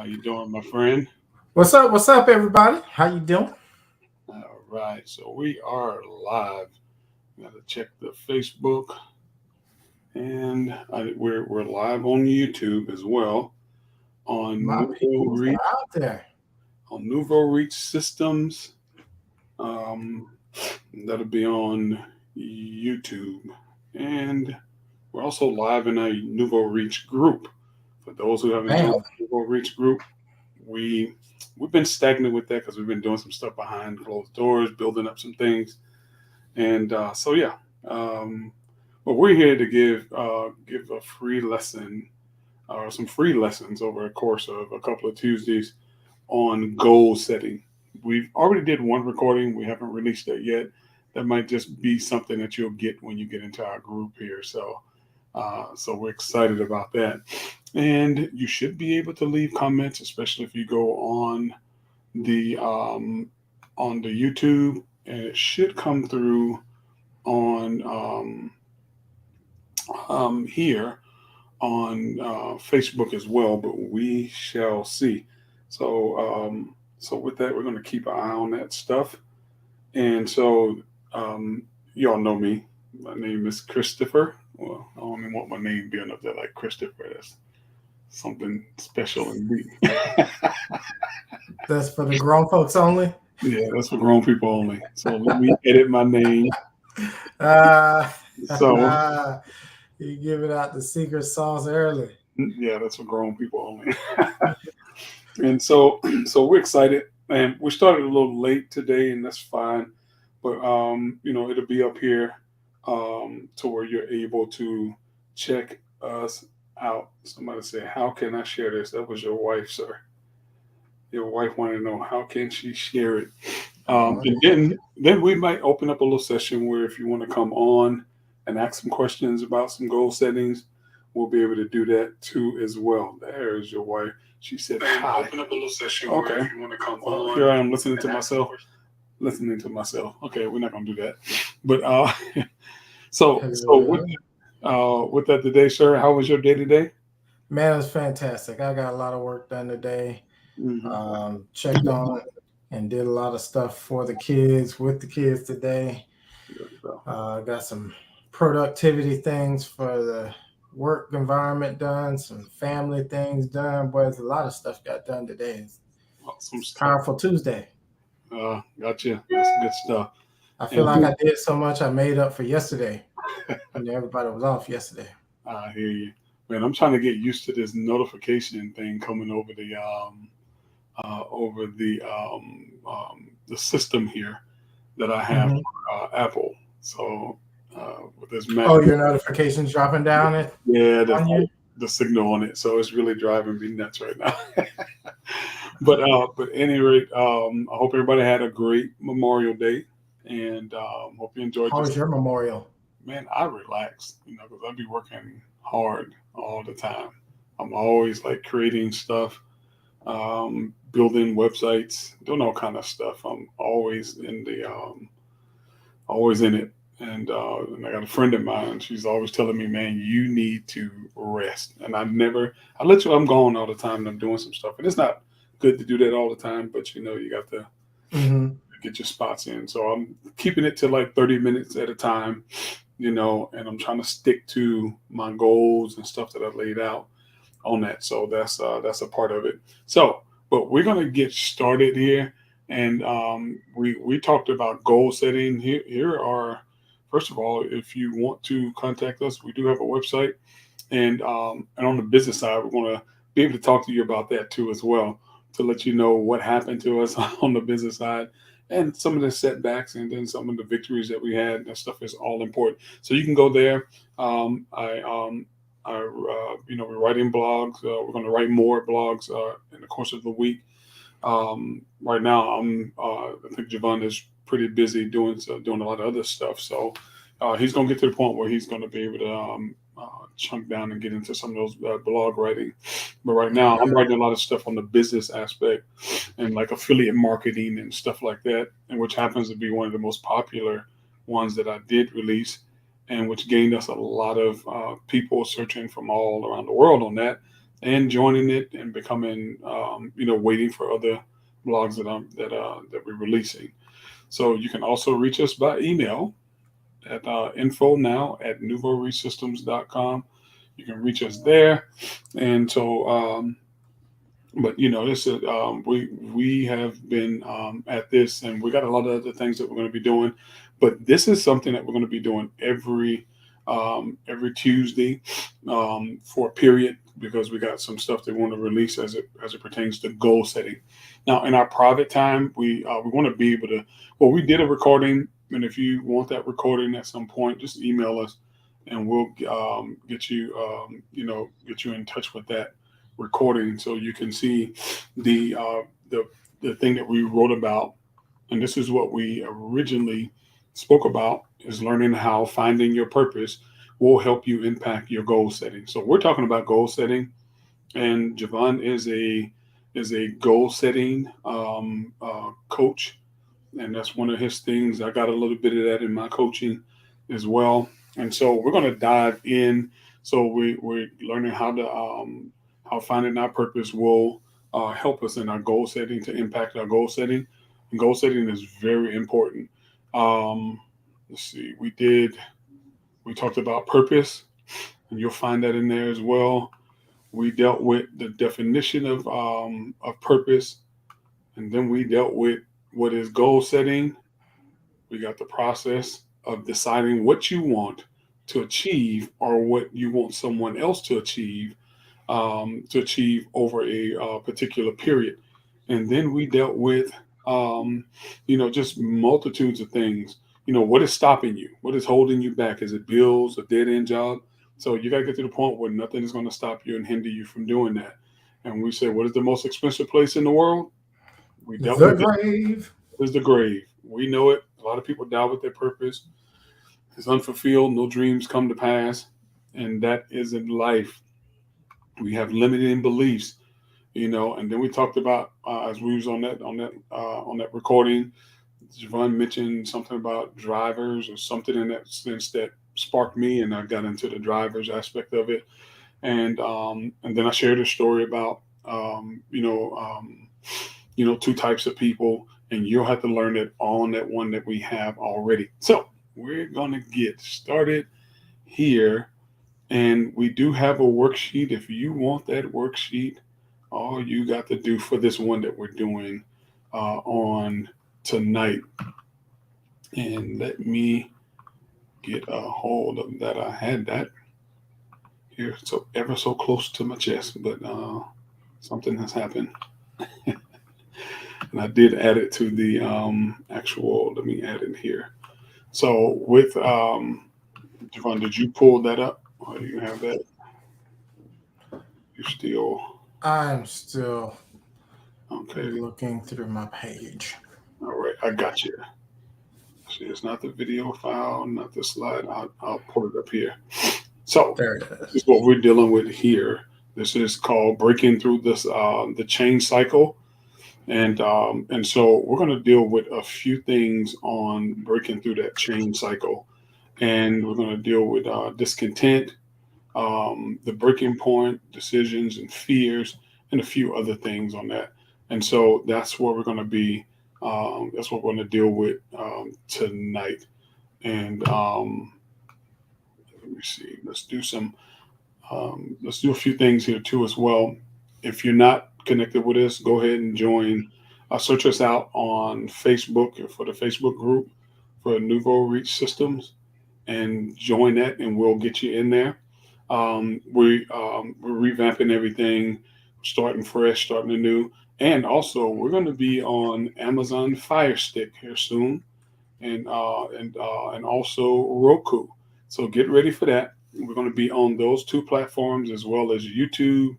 you doing, my friend? What's up? What's up, everybody? How you doing? All right, so we are live. Got to check the Facebook, and we're live on YouTube as well on My Nouveau peoples are Reach out there. Systems. Um, that'll be on YouTube, and we're also live in a Nouveau Reach group. For those who haven't Man, joined the Nouveau Reach group, we we've been stagnant with that because we've been doing some stuff behind closed doors, building up some things, and so yeah. Um, but we're here to give a free lesson or some free lessons over a course of a couple of Tuesdays on goal setting. We've already did one recording. We haven't released that yet. That might just be something that you'll get when you get into our group here. So we're excited about that. And you should be able to leave comments, especially if you go the um, on the YouTube, and it should come through on here on Facebook as well. But we shall see. So with that, we're going to keep an eye on that stuff. And so um, you all know me. My name is Christopher. Well, I don't even want my name being up there like Christopher. That's something special indeed. that's for the grown folks only. Yeah, that's for grown people only. So let me edit my name. Uh, So you giving out the secret sauce early. yeah, that's for grown people only. And so we're excited, and we started a little late today, and that's fine. But it'll be up here to where you're able to check us out. Somebody said, "How can I share this?" That was your wife, sir. Your wife wanted to know how can she share it. And then we might open up a little session where if you want to come on and ask some questions about some goal settings, we'll be able to do that too as well. There's your wife. She said, "Hi." Open up a little session. Okay. Where if you want to come on. Here I am listening to myself. Listening to myself. Okay, we're not gonna do that. But with that today, sir, how was your day today? Man, it was fantastic. I got a lot of work done today. Mm-hmm. Checked on and did a lot of stuff for the kids with the kids today. Got some productivity things for the work environment done, some family things done. Boy, there's a lot of stuff got done today. Awesome stuff. Powerful Tuesday. Gotcha. That's good stuff. I feel like I did so much I made up for yesterday. Everybody was off yesterday. I hear you. Man, I'm trying to get used to this notification thing coming over the system here that I have for Apple. So with this Mac, your notifications dropping down it. Yeah, the signal on it. So it's really driving me nuts right now. But at any rate, I hope everybody had a great Memorial Day, and hope you enjoyed. How was your memorial? Man, I relaxed, because I be working hard all the time. I'm always like creating stuff, building websites, doing all kind of stuff. I'm always in it. And I got a friend of mine. She's always telling me, "Man, you need to rest." And I let you. I'm gone all the time, and I'm doing some stuff. And it's not good to do that all the time, but you got to get your spots in. So I'm keeping it to like 30 minutes at a time, and I'm trying to stick to my goals and stuff that I laid out on that. So that's a part of it. So, but we're gonna get started here, and we talked about goal setting. Here are, first of all, if you want to contact us, we do have a website, and on the business side, we're gonna be able to talk to you about that too as well, to let you know what happened to us on the business side and some of the setbacks and then some of the victories that we had. That stuff is all important. So you can go there. We're writing blogs. We're going to write more blogs in the course of the week. Right now, I think Jovan is pretty busy doing a lot of other stuff. So he's going to get to the point where he's going to be able to chunk down and get into some of those blog writing. But right now, I'm writing a lot of stuff on the business aspect and like affiliate marketing and stuff like that, and which happens to be one of the most popular ones that I did release, and which gained us a lot of people searching from all around the world on that. and joining it and becoming, waiting for other blogs that we're releasing. So you can also reach us by email at info now at nouveaureachsystems.com. You can reach us there. And so, but this is we have been at this, and we got a lot of other things that we're going to be doing. But this is something that we're going to be doing every Tuesday for a period, because we got some stuff that we want to release as it pertains to goal setting. Now, in our private time, we want to be able to. Well, we did a recording, and if you want that recording at some point, just email us, and we'll get you in touch with that recording so you can see the uh, the the thing that we wrote about. And this is what we originally spoke about: is learning how finding your purpose will help you impact your goal setting. So we're talking about goal setting, and Jovan is a goal setting coach, and that's one of his things. I got a little bit of that in my coaching as well. And so we're going to dive in. So we're learning how finding our purpose will help us in our goal setting, to impact our goal setting. And goal setting is very important. Um, let's see, we talked about purpose, and you'll find that in there as well. We dealt with the definition of purpose, and then we dealt with what is goal setting. We got the process of deciding what you want to achieve, or what you want someone else to achieve over a particular period. And then we dealt with, just multitudes of things. What is stopping you? What is holding you back? Is it bills, a dead end job? So you got to get to the point where nothing is going to stop you and hinder you from doing that. And we said, what is the most expensive place in the world? We dealt The with it. grave. Is the grave. We know it. A lot of people die with their purpose. It's unfulfilled. No dreams come to pass. And that isn't life. We have limiting beliefs, and then we talked about, as we was on that recording, Javon mentioned something about drivers or something in that sense that sparked me, and I got into the drivers aspect of it. And then I shared a story about, two types of people, and you'll have to learn it on that one that we have already. So we're gonna get started here, and we do have a worksheet. If you want that worksheet, all you got to do for this one that we're doing on tonight, and let me get a hold of that. I had that here, so ever so close to my chest, but something has happened. And I did add it to the actual. Let me add it here. So with Javon, did you pull that up? Or do you have that? You still I'm still okay? looking through my page. All right, I got you. See, it's not the video file, not the slide. I'll pull it up here. So There it this is. is what we're dealing with here. This is called breaking through this the change cycle, and so we're going to deal with a few things on breaking through that change cycle, and we're going to deal with discontent, the breaking point, decisions, and fears, and a few other things on that. And so that's what we're going to be. That's what we're going to deal with tonight. And let me see. Let's do a few things here too as well. If you're not connected with us, go ahead and join. Search us out on Facebook for the Facebook group for Nouveau Reach Systems, and join that, and we'll get you in there. We're revamping everything, starting fresh, starting anew, and also we're going to be on Amazon Fire Stick here soon, and also Roku. So get ready for that. We're going to be on those two platforms, as well as YouTube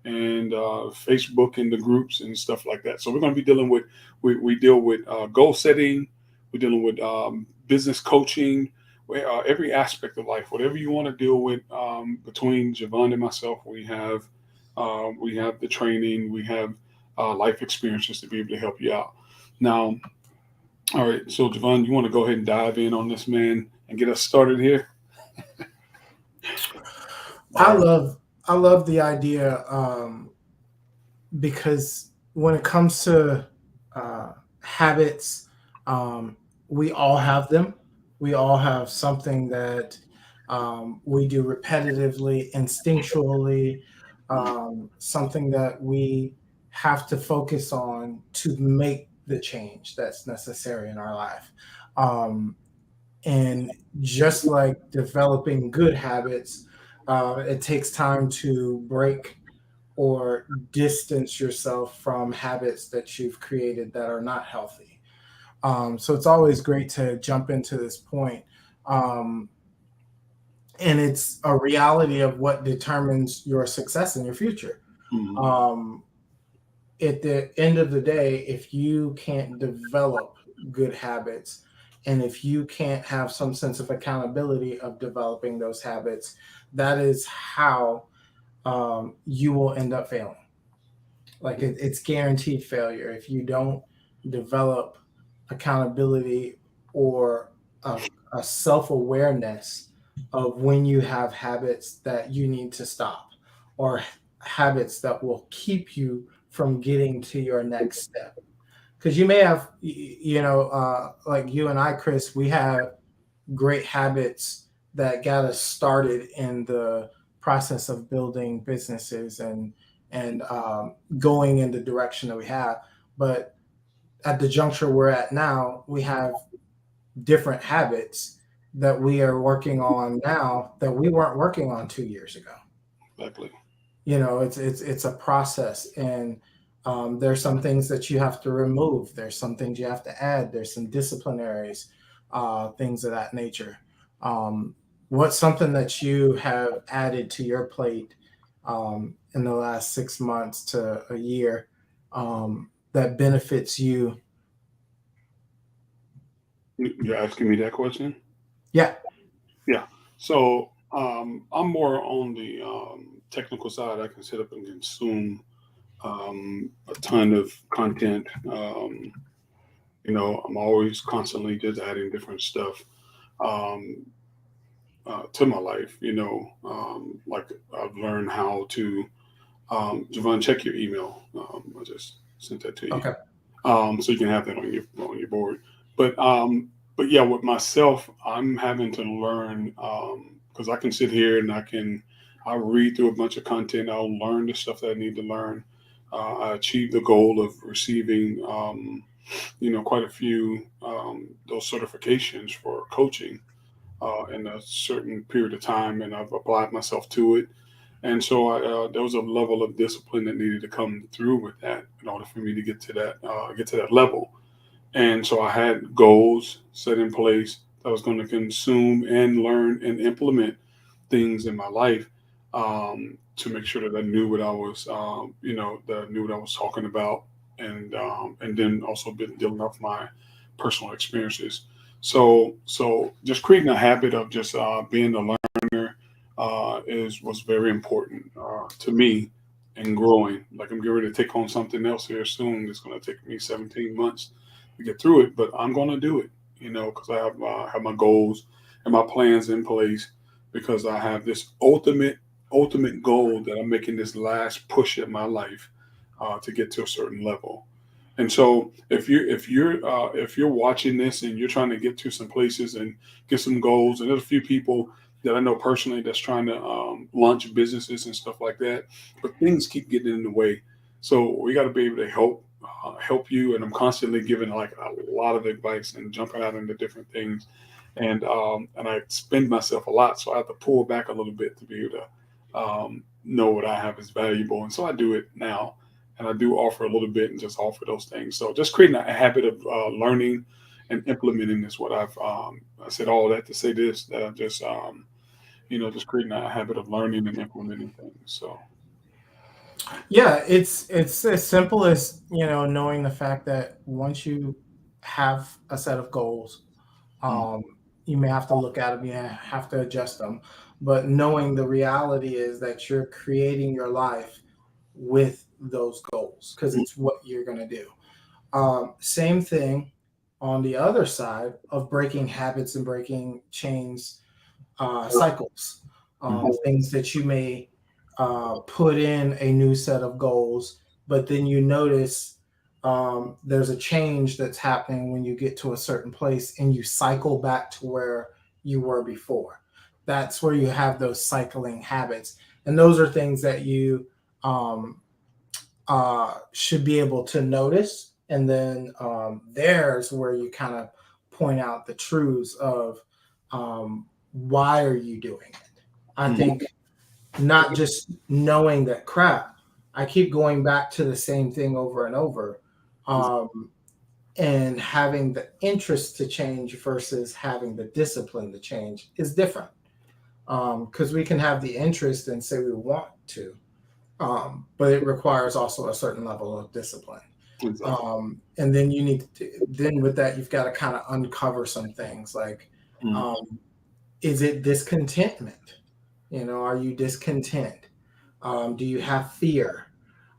and Facebook and the groups and stuff like that. So we're going to be dealing with, we deal with goal setting, we're dealing with business coaching, every aspect of life, whatever you want to deal with. Between Jovan and myself, we have the training, we have life experiences to be able to help you out. Now, all right, so Jovan, you want to go ahead and dive in on this, man, and get us started here? I All right. love I love the idea, because when it comes to habits, um, we all have them. We all have something that we do repetitively, instinctually, Mm, something that we have to focus on to make the change that's necessary in our life. Um, and just like developing good habits, it takes time to break or distance yourself from habits that you've created that are not healthy. So it's always great to jump into this point. Um, and it's a reality of what determines your success in your future. mm, Um, at the end of the day, if you can't develop good habits, and if you can't have some sense of accountability of developing those habits, that is how you will end up failing. Like it's guaranteed failure if you don't develop accountability or a, a self-awareness of when you have habits that you need to stop, or habits that will keep you from getting to your next step. Because you may have, like you and I, Chris, we have great habits that got us started in the process of building businesses and going in the direction that we have. But at the juncture we're at now, we have different habits that we are working on now that we weren't working on 2 years ago. exactly. It's a process, and there's some things that you have to remove, there's some things you have to add, there's some disciplinaries, things of that nature. um, what's something that you have added to your plate in the last 6 months to a year, that benefits you? You're asking me that question? Yeah. Yeah. So I'm more on the technical side. I can sit up and consume a ton of content. I'm always constantly just adding different stuff um, to my life. Like I've learned how to, Jovan, check your email. I just sent that to you, Okay. so you can have that on your board. But but yeah, with myself, I'm having to learn because I can sit here and I read through a bunch of content. I'll learn the stuff that I need to learn. I achieved the goal of receiving quite a few those certifications for coaching in a certain period of time, and I've applied myself to it. And so there was a level of discipline that needed to come through with that in order for me to get to that level. And so I had goals set in place that I was going to consume and learn and implement things in my life to make sure that I knew what I was, that I knew what I was talking about, and then also been dealing with my personal experiences. So just creating a habit of just being a learner is was very important to me and growing. Like I'm getting ready to take on something else here soon. It's going to take me 17 months to get through it, but I'm going to do it. Because I have my goals and my plans in place because I have this ultimate goal that I'm making this last push in my life to get to a certain level. And so if you're watching this and you're trying to get to some places and get some goals, and there's a few people that I know personally that's trying to launch businesses and stuff like that, but things keep getting in the way. So we got to be able to help you. And I'm constantly giving like a lot of advice and jumping out into different things, and I spend myself a lot, so I have to pull back a little bit to be able to know what I have is valuable, and so I do it now, and I do offer a little bit and just offer those things. So just creating a habit of learning and implementing is what I said all that to say this, that I'm just just creating a habit of learning and implementing things. So Yeah, it's as simple as, knowing the fact that once you have a set of goals, mm, um, you may have to look at them, you have to adjust them, but knowing the reality is that you're creating your life with those goals because mm, it's what you're going to do. Same thing on the other side of breaking habits and breaking chains, cycles, mm, things that you may put in a new set of goals, but then you notice there's a change that's happening when you get to a certain place and you cycle back to where you were before. That's where you have those cycling habits. And those are things that you um, should be able to notice. And then there's where you kind of point out the truths of why are you doing it. I think not just knowing that crap, I keep going back to the same thing over and over, and having the interest to change versus having the discipline to change is different. Because we can have the interest and say we want to, but it requires also a certain level of discipline. Exactly. And then you need to, then with that, you've got to kind of uncover some things like, Mm. um, is it discontentment? You know, are you discontent? Do you have fear?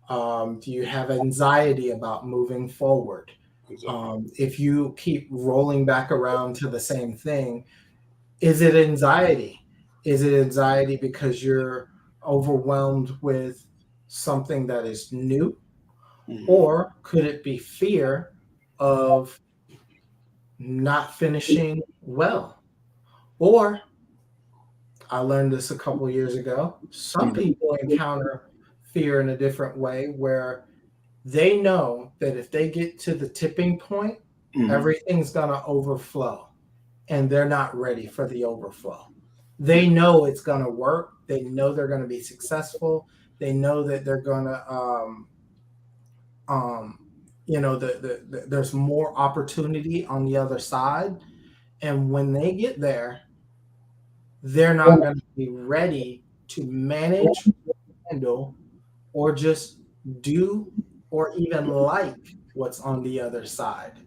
Do you have anxiety about moving forward? Exactly. If you keep rolling back around to the same thing, is it anxiety? Is it anxiety because you're overwhelmed with something that is new? Mm. Or could it be fear of not finishing well? Or I learned this a couple years ago. Some Mm. people encounter fear in a different way where they know that if they get to the tipping point, Mm. everything's going to overflow and they're not ready for the overflow. They know it's going to work. They know they're going to be successful. They know that they're going to, um, there's more opportunity on the other side. And when they get there, they're not going to be ready to manage, handle, or just do or even like what's on the other side.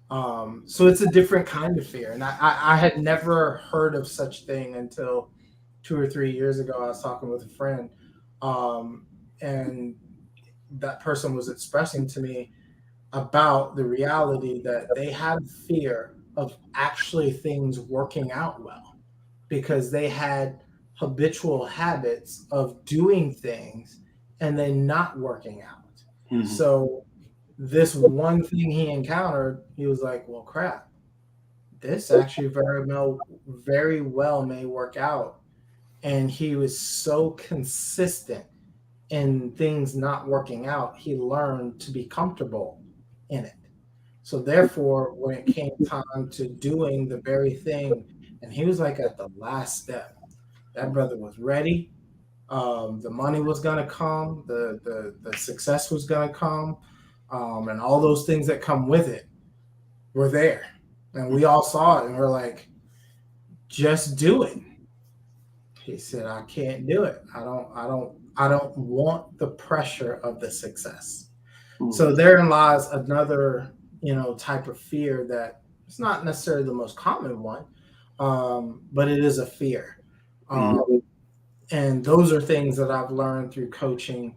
So it's a different kind of fear. And I had never heard of such thing until 2 or 3 years ago. I was talking with a friend, um, and that person was expressing to me about the reality that they had fear of actually things working out well because they had habitual habits of doing things and then not working out. Mm. So this one thing he encountered, he was like, "Well, crap, this actually very well may work out." And he was so consistent in things not working out, he learned to be comfortable in it. So therefore, when it came time to doing the very thing, and he was like at the last step, that brother was ready. The money was gonna come, the success was gonna come, and all those things that come with it were there. And we all saw it, and we're like, just do it. He said, I can't do it. I don't want the pressure of the success. Mm. So therein lies another, type of fear that it's not necessarily the most common one, but it is a fear. Mm. Um, and those are things that I've learned through coaching,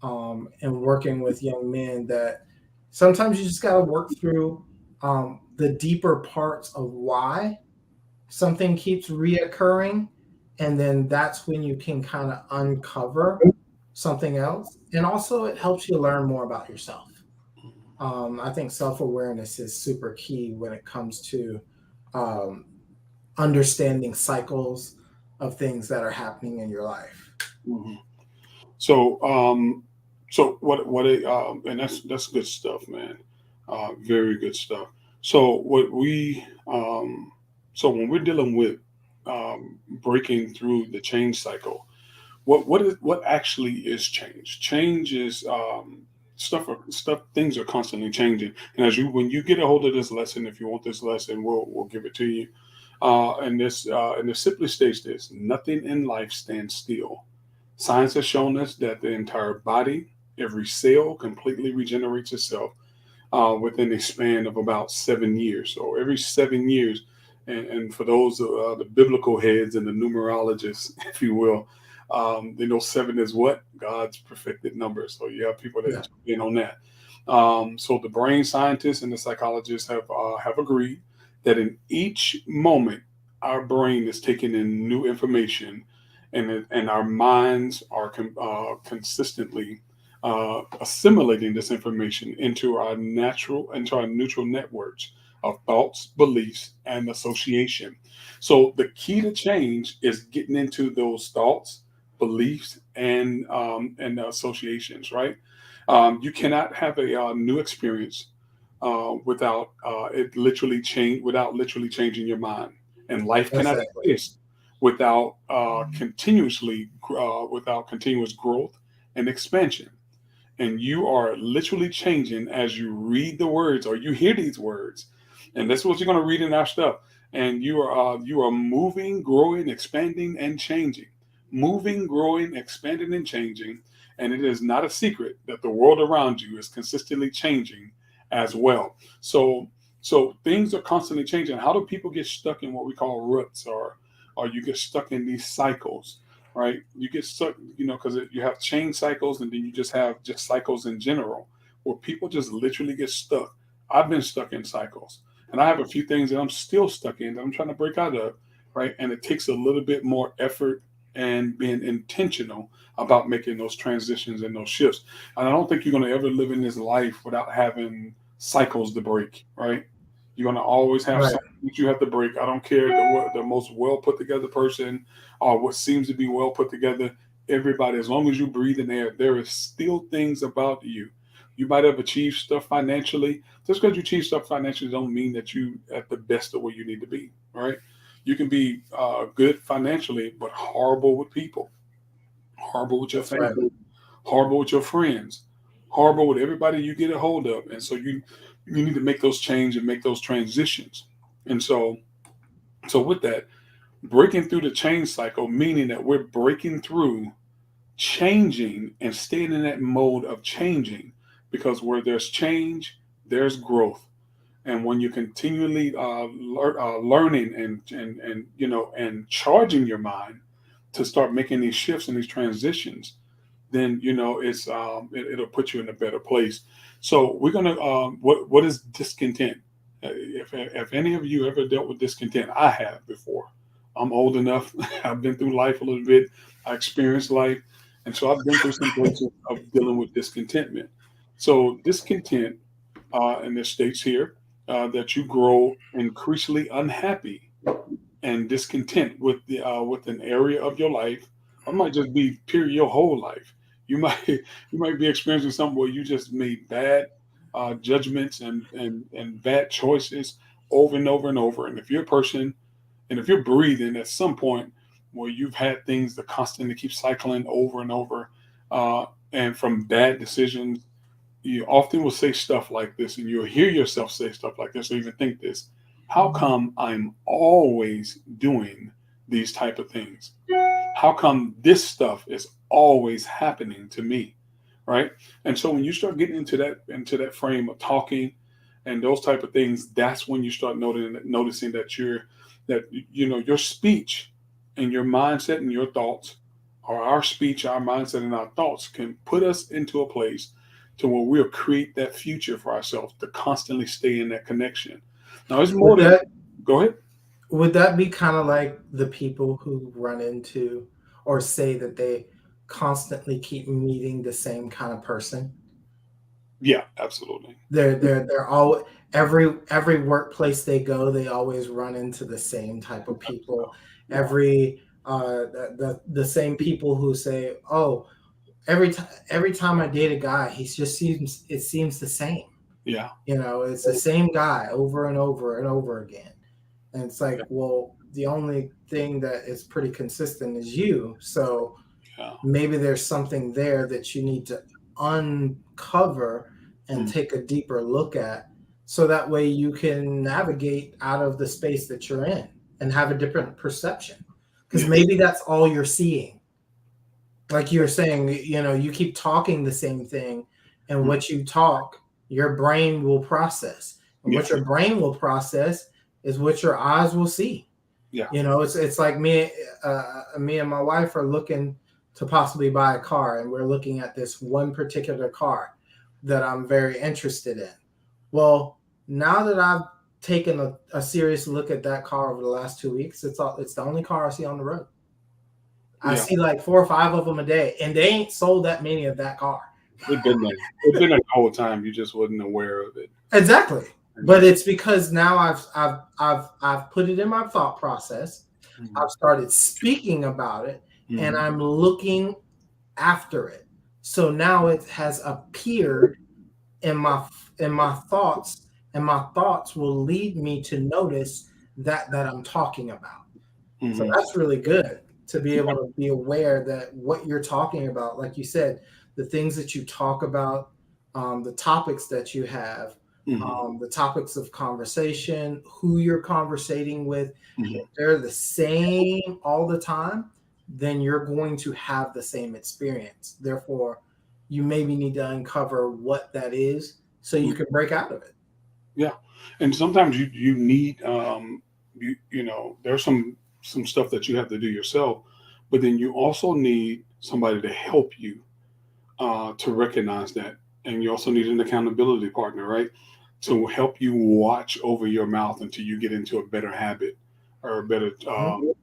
and working with young men that sometimes you just got to work through the deeper parts of why something keeps reoccurring, and then that's when you can kind of uncover something else, and also it helps you learn more about yourself. I think self-awareness is super key when it comes to um, understanding cycles of things that are happening in your life. Mm. So, so and that's good stuff, man. Very good stuff. So, so when we're dealing with breaking through the change cycle, what actually is change? Change is stuff. Things are constantly changing, and when you get a hold of this lesson, if you want this lesson, we'll give it to you. And this simply states this: nothing in life stands still. Science has shown us that the entire body, every cell, completely regenerates itself within a span of about 7 years. So every 7 years, and for those the biblical heads and the numerologists, if you will, they know seven is what God's perfected number. So you have people that Yeah. jump in on that. So the brain scientists and the psychologists have agreed that in each moment, our brain is taking in new information and our minds are consistently assimilating this information into our neutral networks of thoughts, beliefs, and association. So the key to change is getting into those thoughts, beliefs, and associations. Right? You cannot have a new experience without it literally change without literally changing your mind, and life cannot Exactly. exist without continuous growth and expansion. And you are literally changing as you read the words or you hear these words, and that's what you're going to read in our stuff. And you are moving, growing, expanding, and changing. Moving, growing, expanding, and changing. And it is not a secret that the world around you is consistently changing as well. So things are constantly changing. How do people get stuck in what we call ruts, or you get stuck in these cycles? Right, you get stuck, because you have change cycles, and then you just have just cycles in general, where people just literally get stuck. I've been stuck in cycles, and I have a few things that I'm still stuck in that I'm trying to break out of. Right, and it takes a little bit more effort and being intentional about making those transitions and those shifts. And I don't think you're going to ever live in this life without having cycles to break. Right, you're going to always have Right. something that you have to break. I don't care the most well put together person or what seems to be well put together. Everybody, as long as you breathe in air, there is still things about you. You might have achieved stuff financially. Just because you achieve stuff financially don't mean that you at the best of where you need to be. Right? You can be good financially, but horrible with people, horrible with your That's right. family, horrible with your friends, horrible with everybody you get a hold of. And so you need to make those change and make those transitions. And so with that, breaking through the change cycle, meaning that we're breaking through changing and staying in that mode of changing, because where there's change, there's growth. And when you're continually learning and charging your mind to start making these shifts and these transitions, then it'll put you in a better place. So we're gonna what is discontent? If any of you ever dealt with discontent, I have before. I'm old enough. I've been through life a little bit. I experienced life, and so I've been through some places of dealing with discontentment. So discontent, and it states here that you grow increasingly unhappy and discontent with an area of your life, or it might just be period your whole life. You might you might be experiencing something where you just made bad judgments and bad choices over and over and over. And if you're a person, and if you're breathing at some point where you've had things that constantly keep cycling over and over, and from bad decisions, you often will say stuff like this, and you'll hear yourself say stuff like this, or even think this: how come I'm always doing these type of things? How come this stuff is always happening to me? Right? And so when you start getting into that frame of talking and those type of things, that's when you start noticing that your speech and your mindset and your thoughts, or our speech, our mindset, and our thoughts can put us into a place to where we'll create that future for ourselves to constantly stay in that connection. Now, it's more Would than that go ahead. would that be kind of like the people who run into or say that they constantly keep meeting the same kind of person? Yeah, absolutely. They're all every workplace they go, they always run into the same type of people. Yeah, Every the same people who say, "Oh, every time I date a guy, it seems the same." yeah, It's the same guy over and over and over again. And it's like, yeah, well, the only thing that is pretty consistent is you. So yeah. maybe there's something there that you need to uncover and Mm, take a deeper look at, so that way you can navigate out of the space that you're in and have a different perception, because yeah, maybe that's all you're seeing. Like you're saying, you keep talking the same thing, and mm, what you talk, your brain will process, and yeah, what your brain will process is what your eyes will see. yeah, It's like me and my wife are looking to possibly buy a car, and we're looking at this one particular car that I'm very interested in. Well, now that I've taken a serious look at that car over the last 2 weeks, it's the only car I see on the road. I Yeah, see like 4 or 5 of them a day, and they ain't sold that many of that car. it's been there. It's been there the whole time. You just wasn't aware of it. Exactly. And But then, it's because now I've put it in my thought process. mhm, I've started speaking about it, and mhm, I'm looking after it. So now it has appeared in my thoughts, and my thoughts will lead me to notice that I'm talking about. So mhm, that's really good to be able to be aware that what you're talking about, like you said, the things that you talk about, the topics that you have, mhm, the topics of conversation, who you're conversating with, mhm. if they're the same all the time, then you're going to have the same experience. Therefore, you maybe need to uncover what that is so you can break out of it. Yeah, and sometimes you need there's some stuff that you have to do yourself, but then you also need somebody to help you to recognize that, and you also need an accountability partner, right, to help you watch over your mouth until you get into a better habit or a better Mhm.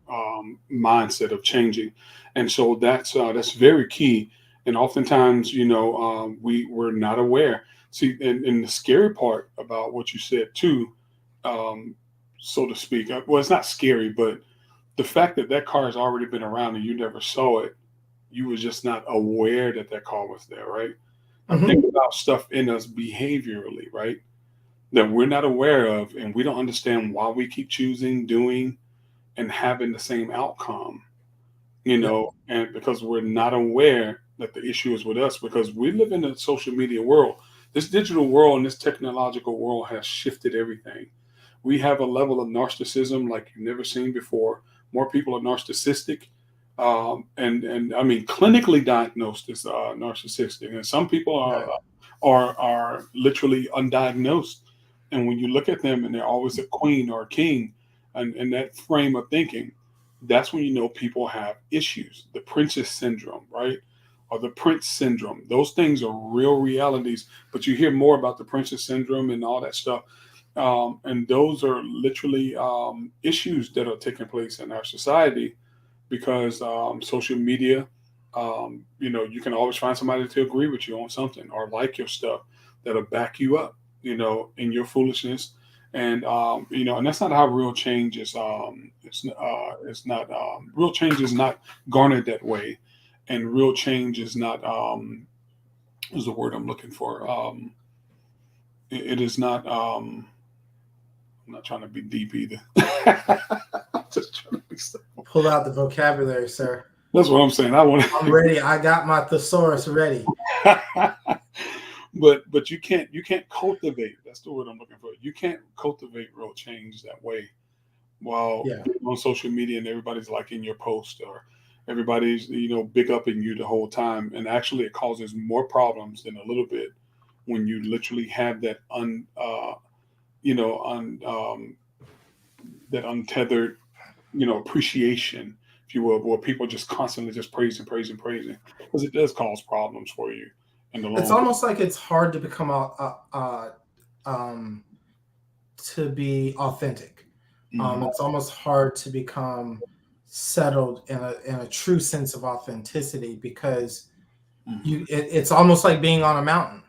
mindset of changing, and so that's very key. And oftentimes, we're not aware. See, and the scary part about what you said too, um, so to speak, well, it's not scary, but the fact that that car has already been around and you never saw it, you were just not aware that that car was there, right? Now Mhm. think about stuff in us behaviorally, right? That we're not aware of, and we don't understand why we keep choosing, doing, and having the same outcome, Yep. and because we're not aware that the issue is with us, because we live in a social media world. This digital world and this technological world has shifted everything. We have a level of narcissism like you've never seen before. More people are narcissistic, and I mean clinically diagnosed as narcissistic, and some people Right. are literally undiagnosed. And when you look at them, and they're always a queen or a king, and that frame of thinking, that's when you know people have issues. The princess syndrome, right? Or the prince syndrome. Those things are real realities, but you hear more about the princess syndrome and all that stuff. And those are literally issues that are taking place in our society because social media, you can always find somebody to agree with you on something or like your stuff that'll back you up, in your foolishness. And that's not how real change is. It's not real change is not garnered that way, and real change is not. Is the word I'm looking for? It is not. I'm not trying to be deep either. I'm just trying to be simple. Pull out the vocabulary, sir. That's what I'm saying. I want I'm ready. I got my thesaurus ready. but you can't cultivate. That's the word I'm looking for. You can't cultivate real change that way while Yeah. being on social media and everybody's liking your post or everybody's big upping you the whole time. And actually, it causes more problems than a little bit when you literally have that you know un that untethered appreciation, if you will, where people just constantly just praising, praising, praising, because it does cause problems for you in the It's long run. almost like it's hard to become um, to be authentic. Mhm, It's almost hard to become settled in a true sense of authenticity because mhm, it's almost like being on a mountain.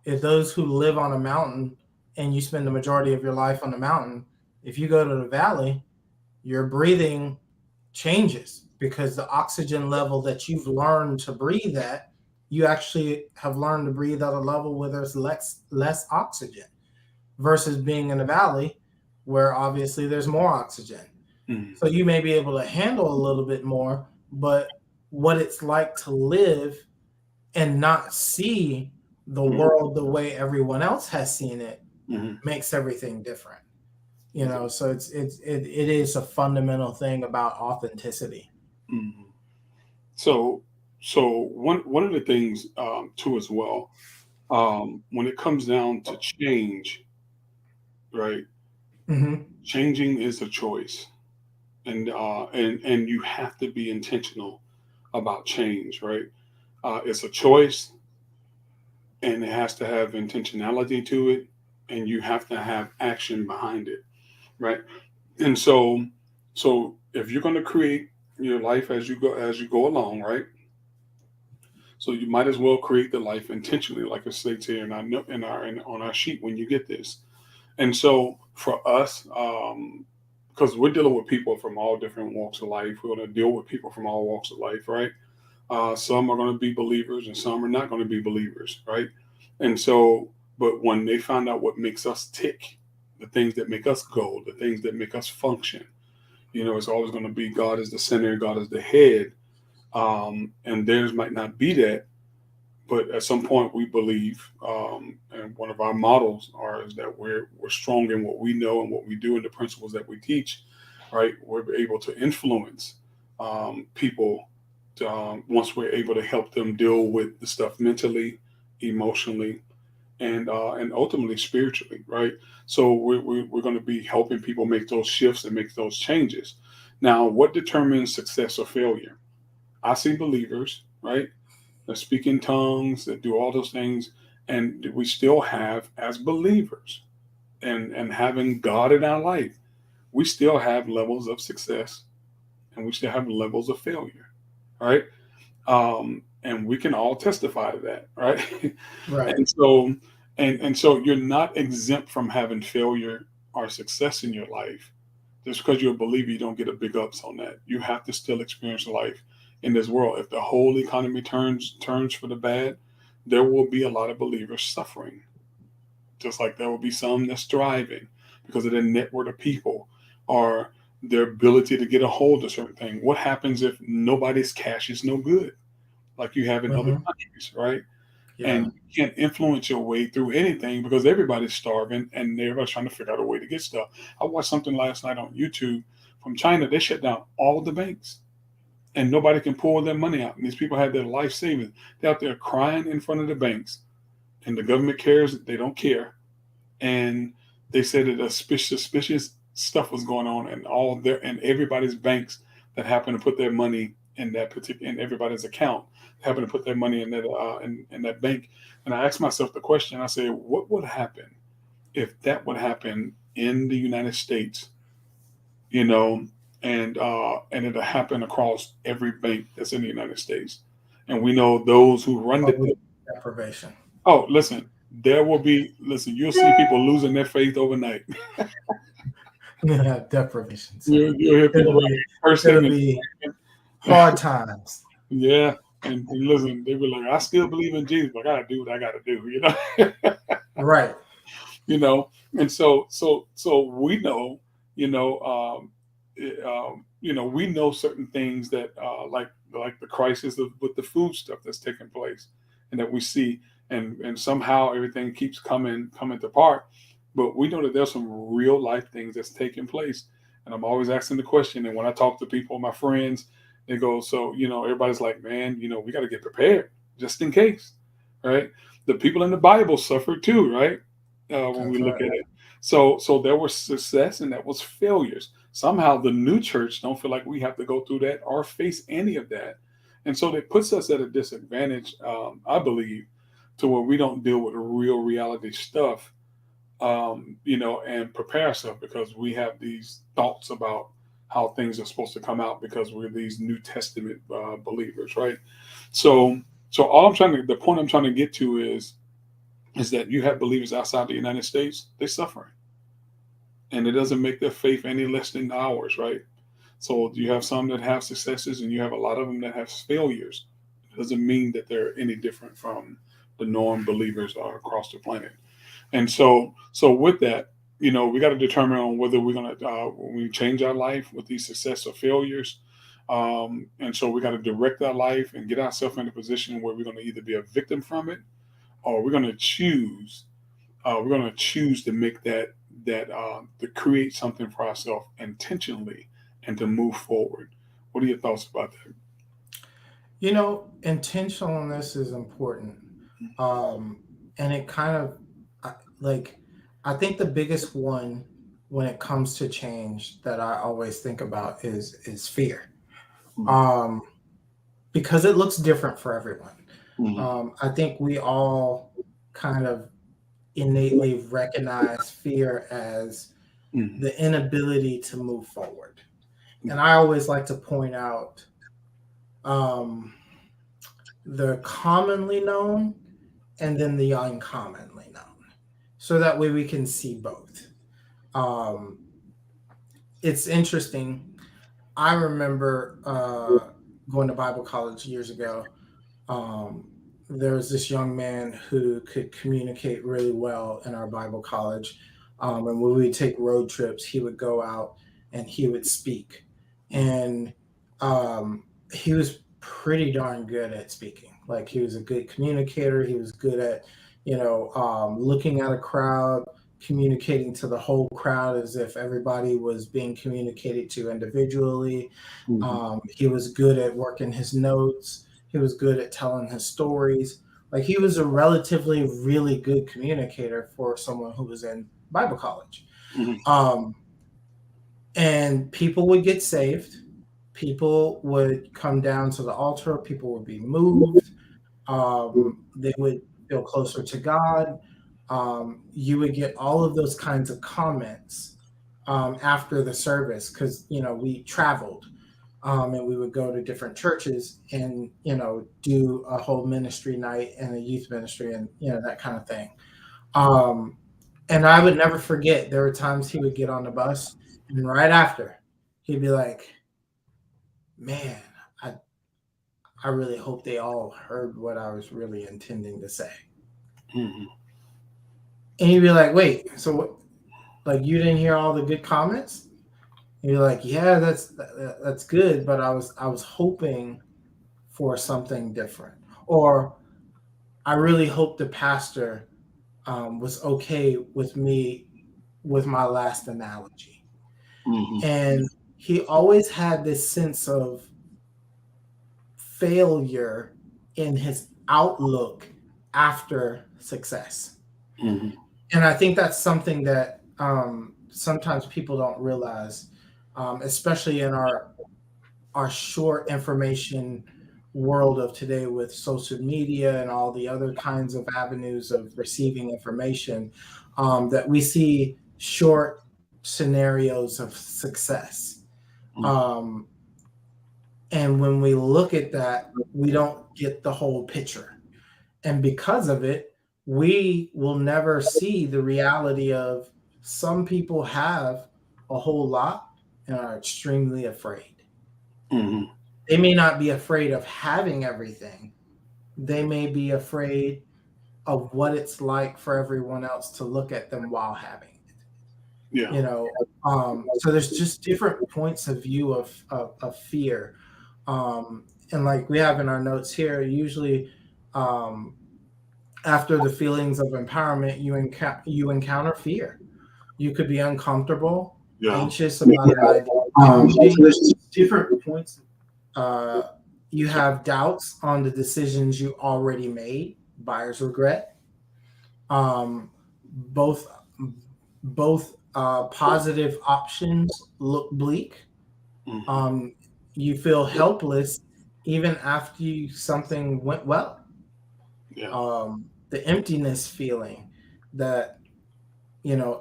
If those who live on a mountain and you spend the majority of your life on the mountain, if you go to the valley, your breathing changes because the oxygen level that you've learned to breathe at, you actually have learned to breathe at a level where there's less oxygen versus being in the valley where obviously there's more oxygen. mhm, So you may be able to handle a little bit more, but what it's like to live and not see the mhm, world the way everyone else has seen it mhm. makes everything different. So it is a fundamental thing about authenticity. Mhm. So, so one of the things too as well, when it comes down to change, right? Hmm. Changing is a choice, and you have to be intentional about change, right? It's a choice, and it has to have intentionality to it, and you have to have action behind it, right? And so if you're going to create your life as you go along, right? So you might as well create the life intentionally, like it states here in our on our sheet when you get this. And so for us, because we're dealing with people from all different walks of life, we're going to deal with people from all walks of life, right? Some are going to be believers, and some are not going to be believers, right? And so, but when they find out what makes us tick, the things that make us go, the things that make us function, it's always going to be God is the center, God is the head, and theirs might not be that, but at some point we believe, and one of our models is that we're strong in what we know and what we do and the principles that we teach, right? We're able to influence people once we're able to help them deal with the stuff mentally, emotionally, and ultimately spiritually, right? So we're going to be helping people make those shifts and make those changes. Now, what determines success or failure? I see believers, right, that speak in tongues, that do all those things, and we still have, as believers, and having God in our life, we still have levels of success and we still have levels of failure, right? And we can all testify to that, right? Right. and so and so you're not exempt from having failure or success in your life. Just because you're a believer, you don't get a big ups on that. You have to still experience life in this world. If the whole economy turns for the bad, there will be a lot of believers suffering. Just like there will be some that's thriving because of their network of people or their ability to get a hold of certain thing. What happens if nobody's cash is no good, like you have in other Mm-hmm. countries, right? And Yeah. you can't influence your way through anything because everybody's starving and everybody's trying to figure out a way to get stuff. I watched something last night on YouTube from China. They shut down all the banks and nobody can pull their money out. And these people had their life savings. They're out there crying in front of the banks, and the government cares. They don't care. And they said that a suspicious stuff was going on in all their and everybody's banks that happened to put their money in that particular in everybody's account happened to put their money in that in that bank. And I asked myself the question. I said, what would happen if that would happen in the United States? You know, and it'll happen across every bank that's in the United States. And we know those who run Oh, the with deprivation. oh, listen, there will be listen. You'll see people losing their faith overnight. Yeah, deprivation. So You'll hear people it'll out be here cursing it'll and be hard times. yeah, and listen, they were like, I still believe in Jesus, but I gotta do what I gotta do, Right. And so we know, we know certain things that like the crisis with the food stuff that's taking place, and that we see, and somehow everything keeps coming to part, but we know that there's some real life things that's taking place, and I'm always asking the question, and when I talk to people, my friends, they go, so everybody's like, man, we got to get prepared just in case, right? The people in the Bible suffered too, right? When we That's look right. at it. So there was success and that was failures. Somehow the new church don't feel like we have to go through that or face any of that, and so it puts us at a disadvantage, I believe, to where we don't deal with real reality stuff, and prepare ourselves because we have these thoughts about how things are supposed to come out because we're these New Testament believers, right? So, so the point I'm trying to get to is that you have believers outside the United States, they're suffering. And it doesn't make their faith any less than ours, right? So you have some that have successes and you have a lot of them that have failures. It doesn't mean that they're any different from the norm believers are across the planet. And so with that, we got to determine on whether we're going to when we change our life with these success or failures. And so we got to direct our life and get ourselves in a position where we're going to either be a victim from it or we're going to choose to make that to create something for ourselves intentionally and to move forward. What are your thoughts about that? Intentionalness is important. Um, and it kind of like, I think the biggest one when it comes to change that I always think about is fear. Um, because it looks different for everyone. Mm-hmm. I think we all kind of innately recognize fear as Mm-hmm. the inability to move forward. And I always like to point out um, the commonly known and then the uncommonly known, so that way we can see both. Um, it's interesting. I remember going to Bible college years ago. Um, there was this young man who could communicate really well in our Bible college. And when we would take road trips, he would go out and he would speak. And he was pretty darn good at speaking. Like, he was a good communicator. He was good at, looking at a crowd, communicating to the whole crowd as if everybody was being communicated to individually. Mhm. He was good at working his notes. He was good at telling his stories. Like, he was a relatively really good communicator for someone who was in Bible college. Mhm. Um, and people would get saved. People would come down to the altar. People would be moved. They would feel closer to God. You would get all of those kinds of comments after the service, because we traveled, and we would go to different churches and do a whole ministry night and a youth ministry and that kind of thing. Um, and I would never forget, there were times he would get on the bus, and right after he'd be like, "Man, I I really hope they all heard what I was really intending to say." Mhm. And he'd be like, "Wait, so what? Like, you didn't hear all the good comments?" And you're like, "Yeah, that's good, but I was hoping for something different." Or, "I really hope the pastor was okay with me with my last analogy." Mhm. And he always had this sense of failure in his outlook after success. Mhm. And I think that's something that sometimes people don't realize, especially in our short information world of today with social media and all the other kinds of avenues of receiving information, that we see short scenarios of success. Mhm. Um, and when we look at that, we don't get the whole picture. And because of it, we will never see the reality of some people have a whole lot and are extremely afraid. Mhm. They may not be afraid of having everything. They may be afraid of what it's like for everyone else to look at them while having it. Yeah. So there's just different points of view of fear. And like we have in our notes here, usually um, after the feelings of empowerment, you encounter fear. You could be uncomfortable, Yeah. anxious about an idea So changing, there's different points. Uh, you have doubts on the decisions you already made, buyer's regret. Um, both both positive options look bleak. Mhm. Um, you feel helpless even after something went well. Yeah. The emptiness feeling that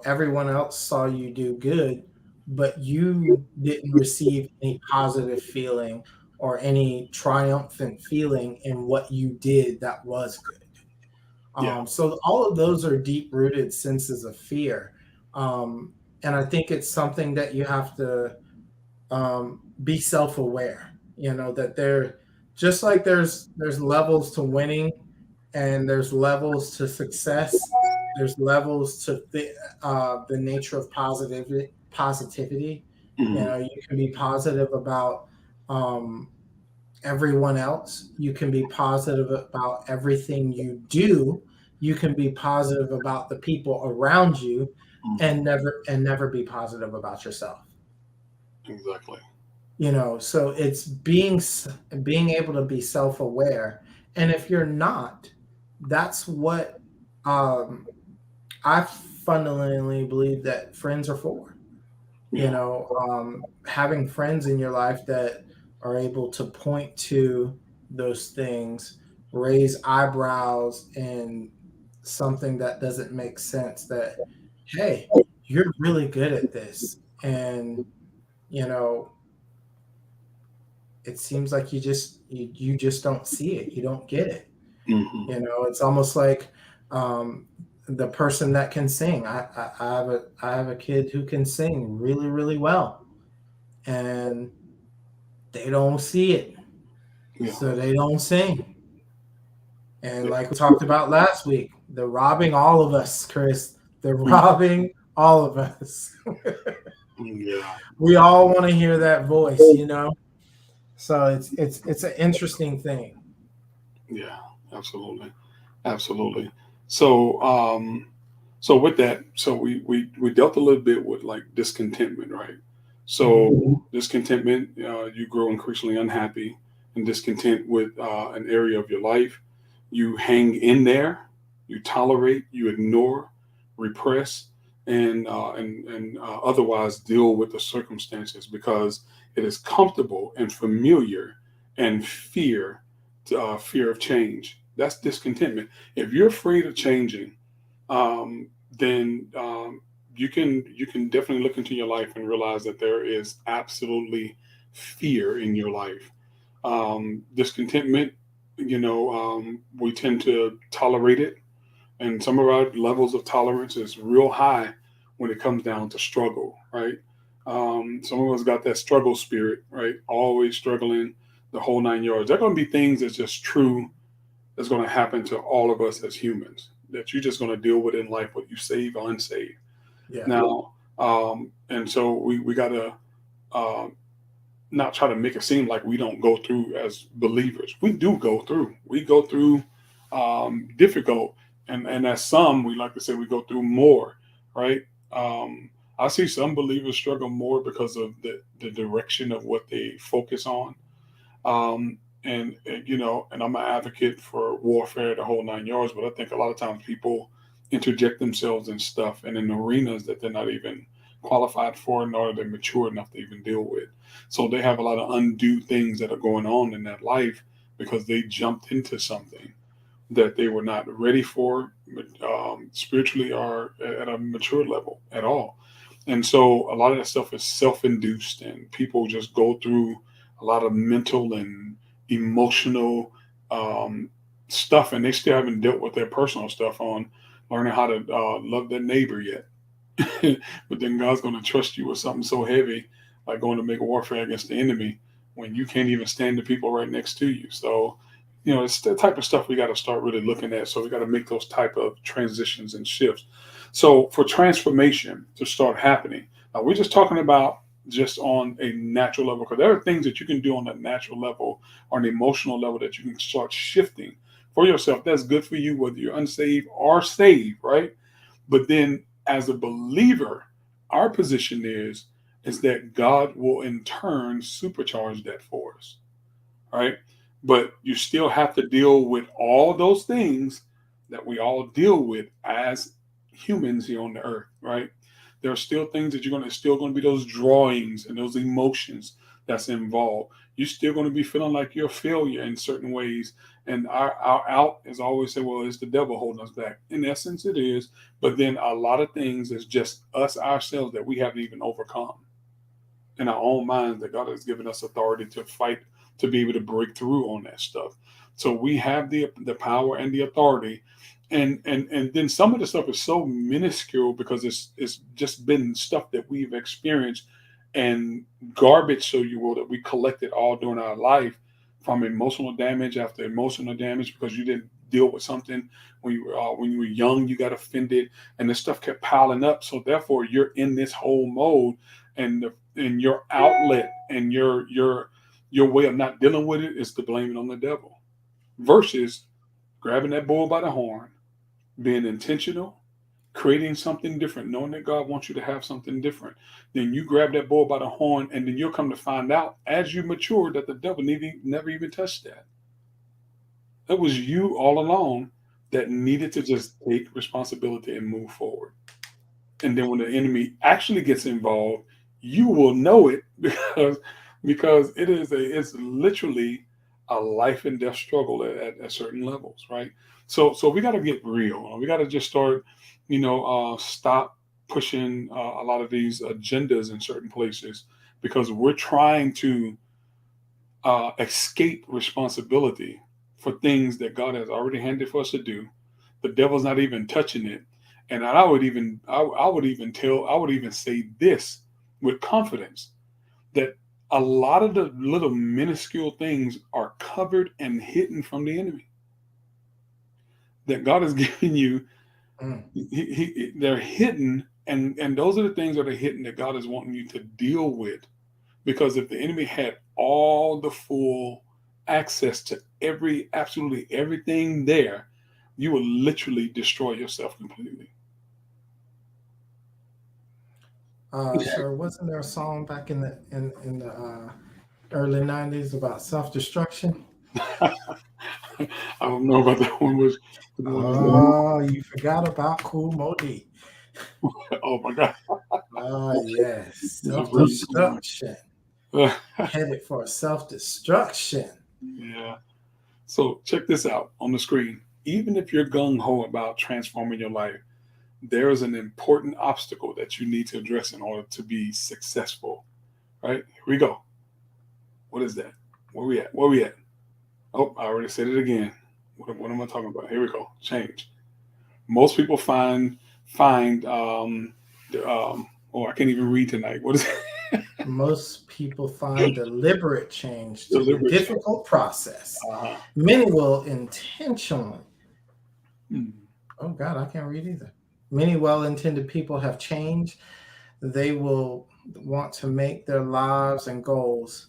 everyone else saw you do good, but you didn't receive any positive feeling or any triumphant feeling in what you did that was good. Yeah. So all of those are deep rooted senses of fear. um, and I think it's something that you have to be self aware. That there, just like there's levels to winning and there's levels to success. There's levels to the nature of positivity. Mhm. You can be positive about um, everyone else. You can be positive about everything you do. You can be positive about the people around you, Mhm. and never be positive about yourself. Exactly. So it's being able to be self-aware. And if you're not, that's what um I fundamentally believe that friends are for. Yeah. Having friends in your life that are able to point to those things, raise eyebrows and something that doesn't make sense, that, hey, you're really good at this. And you know it seems like you just don't see it. You don't get it. Hmm. It's almost like um, the person that can sing. I have a kid who can sing really, really well, and they don't see it, Yeah. so they don't sing. And Yeah. like we talked about last week, they're robbing all of us, Chris. They're Mm. robbing all of us. Yeah. We all want to hear that voice. So it's an interesting thing. Yeah. Absolutely. Absolutely. So, so with that, so we dealt a little bit with like discontentment, right? Hmm. So discontentment, you grow increasingly unhappy and discontent with an area of your life. You hang in there, you tolerate, you ignore, repress, and otherwise deal with the circumstances because it is comfortable and familiar, and fear of change. That's discontentment. If you're afraid of changing, then you can definitely look into your life and realize that there is absolutely fear in your life. Discontentment, we tend to tolerate it, and some of our levels of tolerance is real high when it comes down to struggle, right? Some of us got that struggle spirit, right? Always struggling, the whole 9 yards. There are going to be things that's just true that's going to happen to all of us as humans that you're just going to deal with in life, what you save or unsaved. Yeah. Now, and so we got to uh, not try to make it seem like we don't go through as believers. We do go through. We go through difficult, and as some we like to say we go through more, right? Um, I see some believers struggle more because of the direction of what they focus on. And I'm an advocate for warfare, the whole 9 yards. But I think a lot of times people interject themselves in stuff and in arenas that they're not even qualified for, nor are they mature enough to even deal with. So they have a lot of undue things that are going on in that life because they jumped into something that they were not ready for, spiritually or at a mature level at all. And so a lot of that stuff is self-induced, and people just go through a lot of mental and emotional um, stuff, and they still haven't dealt with their personal stuff on learning how to love their neighbor yet. But then God's going to trust you with something so heavy, like going to make warfare against the enemy when you can't even stand the people right next to you. So, it's the type of stuff we got to start really looking at. So we got to make those type of transitions and shifts. So for transformation to start happening, now we're just talking about just on a natural level, because there are things that you can do on a natural level or an emotional level that you can start shifting for yourself. That's good for you, whether you're unsaved or saved, right? But then as a believer, our position is that God will in turn supercharge that for us, right? But you still have to deal with all those things that we all deal with as humans here on the earth, right? There are still things that still going to be those drawings and those emotions that's involved. You're still going to be feeling like you're a failure in certain ways. And our out is always say, well, it's the devil holding us back. In essence, it is. But then a lot of things is just us ourselves that we haven't even overcome in our own minds, that God has given us authority to fight, to be able to break through on that stuff. So we have the power and the authority, and then some of the stuff is so minuscule because it's just been stuff that we've experienced and garbage, so you will, that we collected all during our life, from emotional damage after emotional damage because you didn't deal with something when you were young, you got offended, and this stuff kept piling up. So therefore, you're in this whole mode, and your outlet and your way of not dealing with it is to blame it on the devil, versus grabbing that bull by the horn, being intentional, creating something different, knowing that God wants you to have something different. Then you grab that bull by the horn, and then you'll come to find out as you mature that the devil never even touched that. It was you all along that needed to just take responsibility and move forward. And then when the enemy actually gets involved, you will know it because it's literally a life and death struggle at certain levels, right? So we got to get real. We got to just start, stop pushing a lot of these agendas in certain places because we're trying to escape responsibility for things that God has already handed for us to do. The devil's not even touching it. And I would even say this with confidence, that a lot of the little minuscule things are covered and hidden from the enemy. That God has given you, Mm. they're hidden, and those are the things that are hidden that God is wanting you to deal with. Because if the enemy had all the full access to absolutely everything there, you will literally destroy yourself completely. Sir, wasn't there a song back in the early '90s about self-destruction? I don't know about that one. Was the one Oh, you forgot about Cool Modi. oh my God. Yes, This is really cool. self-destruction. Headed for self-destruction. Yeah. So check this out on the screen. Even if you're gung ho about transforming your life, there is an important obstacle that you need to address in order to be successful. Right? Here we go. What is that? Where we at? Where we at? Oh, I already said it again. What am I talking about? Here we go. Change. Most people find oh, I can't even read tonight. What is it? Most people find deliberate change to be Deliberate change. difficult process. Uh-huh. Many will intentionally. Hmm. Oh God, I can't read either. Many well-intended people have changed. They will want to make their lives and goals,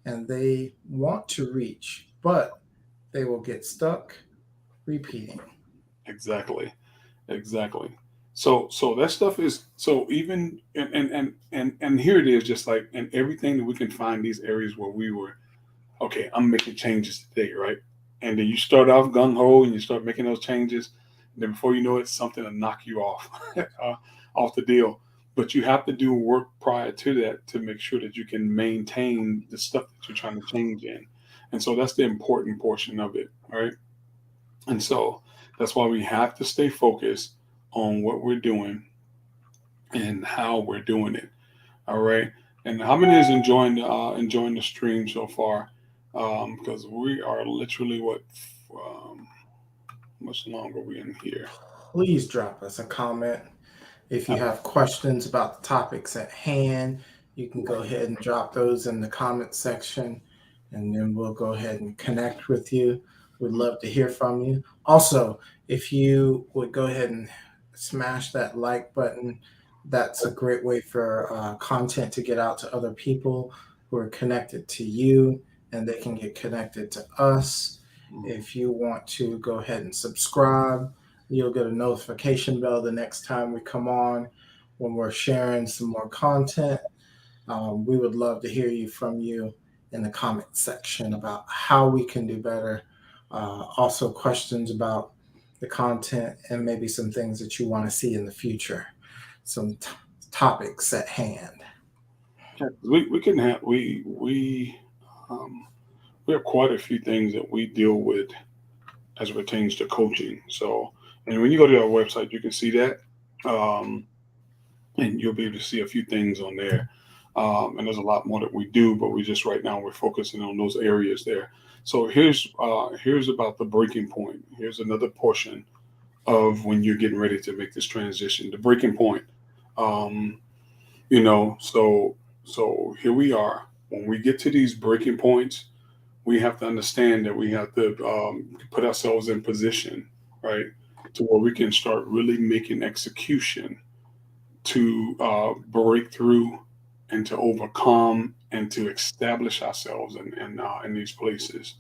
and they want to reach, but they will get stuck repeating. Exactly. Exactly. So that stuff is so even and here it is, just like in everything that we can find these areas where we were, okay, I'm making changes today, right? And then you start off gung ho and you start making those changes. And then before you know it, something will knock you off off the deal. But you have to do work prior to that to make sure that you can maintain the stuff that you're trying to change in. And so that's the important portion of it, right? And so that's why we have to stay focused on what we're doing and how we're doing it. All right. And how many is enjoying the stream so far? Because we are literally um, much longer we in here. Please drop us a comment. If you have questions about the topics at hand, you can go ahead and drop those in the comment section, and then we'll go ahead and connect with you. We'd love to hear from you. Also, if you would go ahead and smash that like button, that's a great way for content to get out to other people who are connected to you, and they can get connected to us. If you want to go ahead and subscribe, you'll get a notification bell the next time we come on when we're sharing some more content. We would love to hear from you in the comment section about how we can do better. Also, questions about the content and maybe some things that you want to see in the future, some topics at hand. Yeah, we can have um, we have quite a few things that we deal with as it pertains to coaching. So, and when you go to our website, you can see that. Um, and you'll be able to see a few things on there. And there's a lot more that we do, but we just right now we're focusing on those areas there. So here's about the breaking point. Here's another portion of when you're getting ready to make this transition. The breaking point. Um, so here we are. When we get to these breaking points, we have to understand that we have to put ourselves in position, right, to where we can start really making execution to break through and to overcome and to establish ourselves in these places.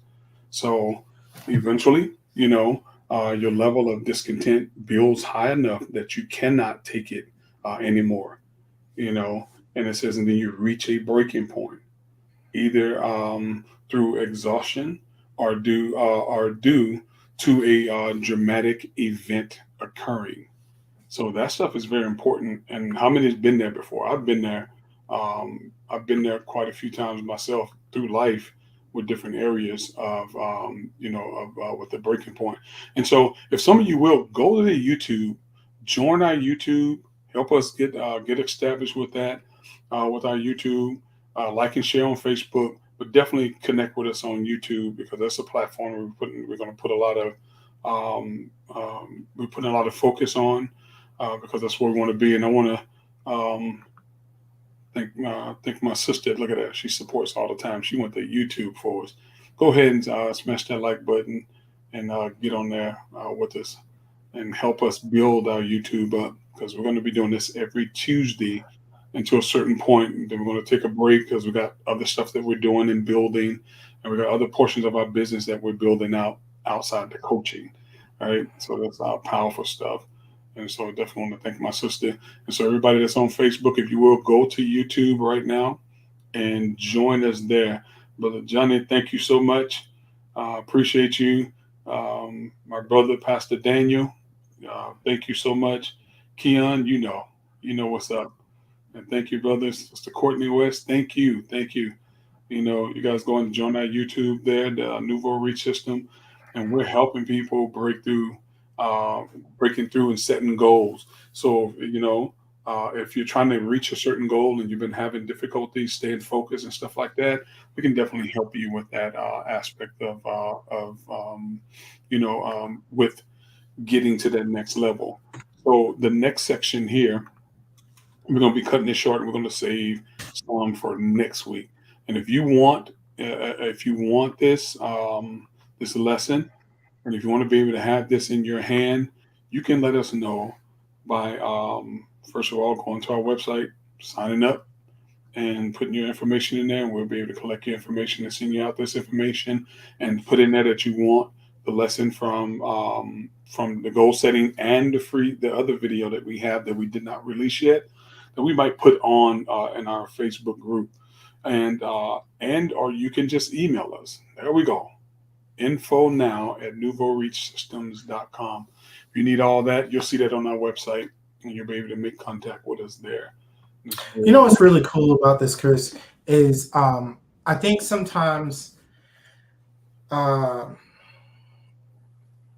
So eventually, your level of discontent builds high enough that you cannot take it anymore, you know, and it says, and then you reach a breaking point, either through exhaustion or due to a dramatic event occurring. So that stuff is very important. And how many has been there before? I've been there. I've been there quite a few times myself through life with different areas of, with the breaking point. And so, if some of you will go to the YouTube, join our YouTube, help us get established with that, with our YouTube, like and share on Facebook. but definitely connect with us on YouTube, because that's a platform we're going to put a lot of we're putting a lot of focus on, because that's where we want to be. And I want to thank my sister. Look at that, she supports all the time. She went to YouTube for us. Go ahead and smash that like button and get on there with us and help us build our YouTube up, because we're going to be doing this every Tuesday until a certain point. And then we're going to take a break because we got other stuff that we're doing and building, and we got other portions of our business that we're building out outside the coaching. All right, so that's powerful stuff. And so I definitely want to thank my sister. And so everybody that's on Facebook, if you will, go to YouTube right now and join us there. Brother Johnny, thank you so much. Appreciate you. My brother, Pastor Daniel, thank you so much. Keon, you know what's up. And thank you, brothers. Sister Courtney West, thank you. Thank you. You guys go and join our YouTube there, the Nouveau Reach System, and we're helping people uh, breaking through and setting goals. So, if you're trying to reach a certain goal and you've been having difficulty staying focused and stuff like that, we can definitely help you with that aspect with getting to that next level. So the next section here, we're going to be cutting this short, and we're going to save some for next week. And if you want this lesson, and if you want to be able to have this in your hand, you can let us know by first of all going to our website, signing up, and putting your information in there, and we'll be able to collect your information and send you out this information, and put in there that you want the lesson from the goal setting and the other video that we have that we did not release yet, that we might put on in our Facebook group, and or you can just email us. There we go. Info now at nouveaureachsystems.com. If you need all that, you'll see that on our website, and you'll be able to make contact with us there. You know what's really cool about this, Chris, is I think sometimes the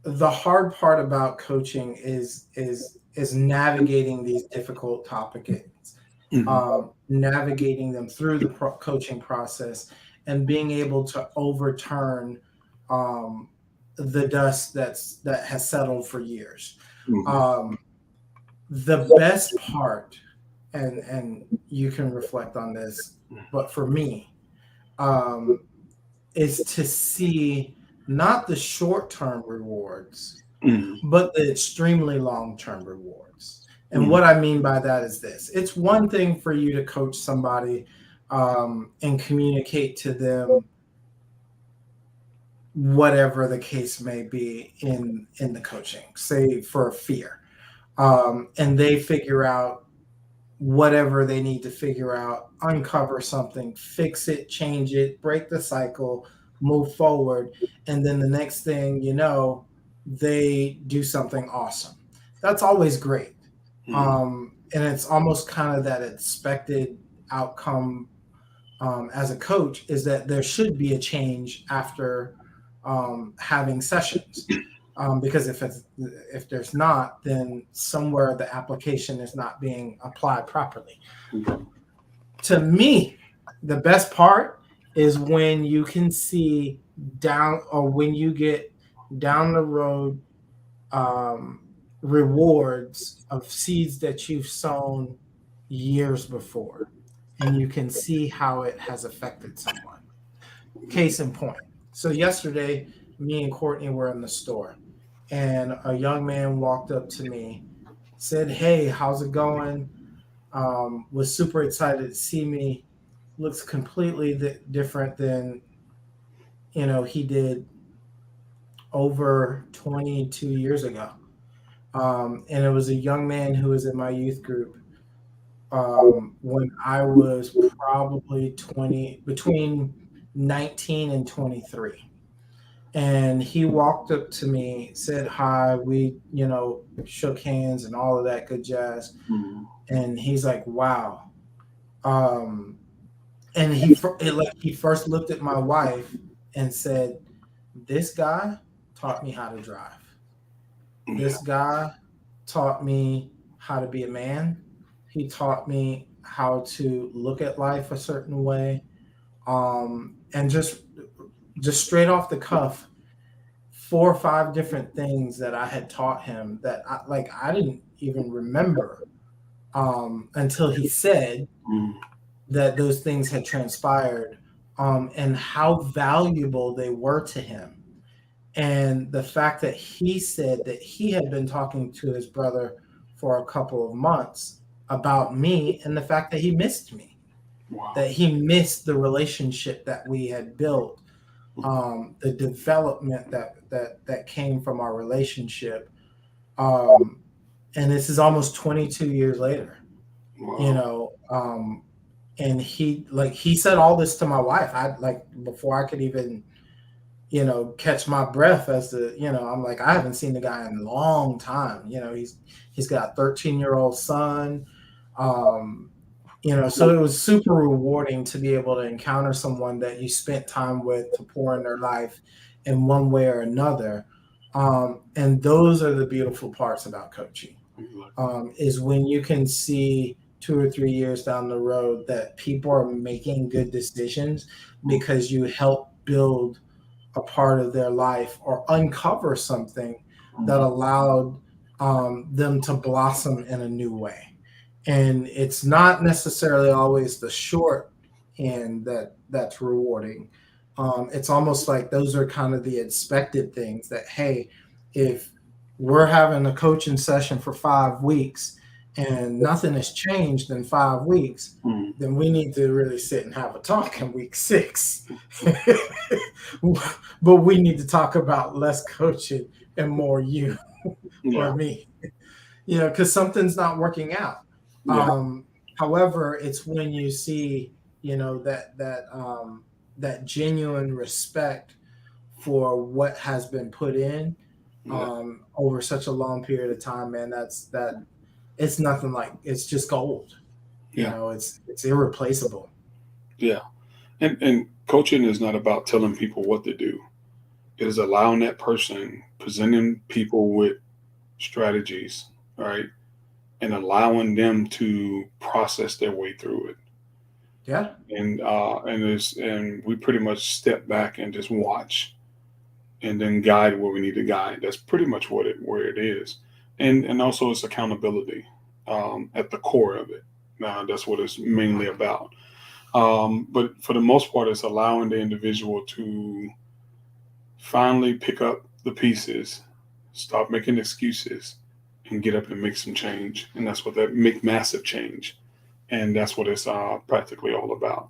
hard part about coaching is navigating these difficult topics, navigating them through the coaching process, and being able to overturn the dust that has settled for years. The best part, and you can reflect on this, but for me, is to see not the short-term rewards, but the extremely long-term rewards. And what I mean by that is this: it's one thing for you to coach somebody and communicate to them whatever the case may be in the coaching, say for a fear, and they figure out whatever they need to figure out, uncover something, fix it, change it, break the cycle, move forward. And then the next thing you know, they do something awesome. That's always great. And it's almost kind of that expected outcome as a coach, is that there should be a change after having sessions. Because if there's not, then somewhere the application is not being applied properly. To me, the best part is when you can see when you get down the road rewards of seeds that you've sown years before, and you can see how it has affected someone. Case in point. So yesterday, me and Courtney were in the store, and a young man walked up to me, said, "Hey, how's it going?" Was super excited to see me. Looks completely different than he did over 22 years ago. And it was a young man who was in my youth group when I was probably between 19 and 23. And he walked up to me, said hi, we, shook hands and all of that good jazz. And he's like, wow. And he first looked at my wife and said, this guy taught me how to drive. This guy taught me how to be a man. He taught me how to look at life a certain way. And just straight off the cuff, 4 or 5 different things that I had taught him that I didn't even remember until he said Mm. that those things had transpired, and how valuable they were to him. And the fact that he said that he had been talking to his brother for a couple of months about me, and the fact that he missed me, Wow. that he missed the relationship that we had built, the development that came from our relationship. Um, and this is almost 22 years later, you Wow. know. And he said all this to my wife. I like before I could even catch my breath as to, I'm like, I haven't seen the guy in a long time. He's got a 13-year-old son. Um, so it was super rewarding to be able to encounter someone that you spent time with to pour in their life in one way or another. And those are the beautiful parts about coaching, is when you can see 2 or 3 years down the road that people are making good decisions because you help build a part of their life or uncover something that allowed them to blossom in a new way. And it's not necessarily always the short end that's rewarding. It's almost like those are kind of the expected things that, hey, if we're having a coaching session for 5 weeks and nothing has changed in 5 weeks, Mm. then we need to really sit and have a talk in week 6. But we need to talk about less coaching and more you Yeah. or me, because something's not working out. Yeah. However, it's when you see, that genuine respect for what has been put in Yeah. over such a long period of time, man. That it's nothing like, it's just gold. Yeah. It's irreplaceable. Yeah. And coaching is not about telling people what to do. It is allowing that person, presenting people with strategies, right? And allowing them to process their way through it. Yeah. And we pretty much step back and just watch and then guide where we need to guide. That's pretty much where it is. And also it's accountability at the core of it. Now that's what it's mainly about. But for the most part, it's allowing the individual to finally pick up the pieces, stop making excuses, and get up and make some change. And that's what that make massive change. And that's what it's practically all about.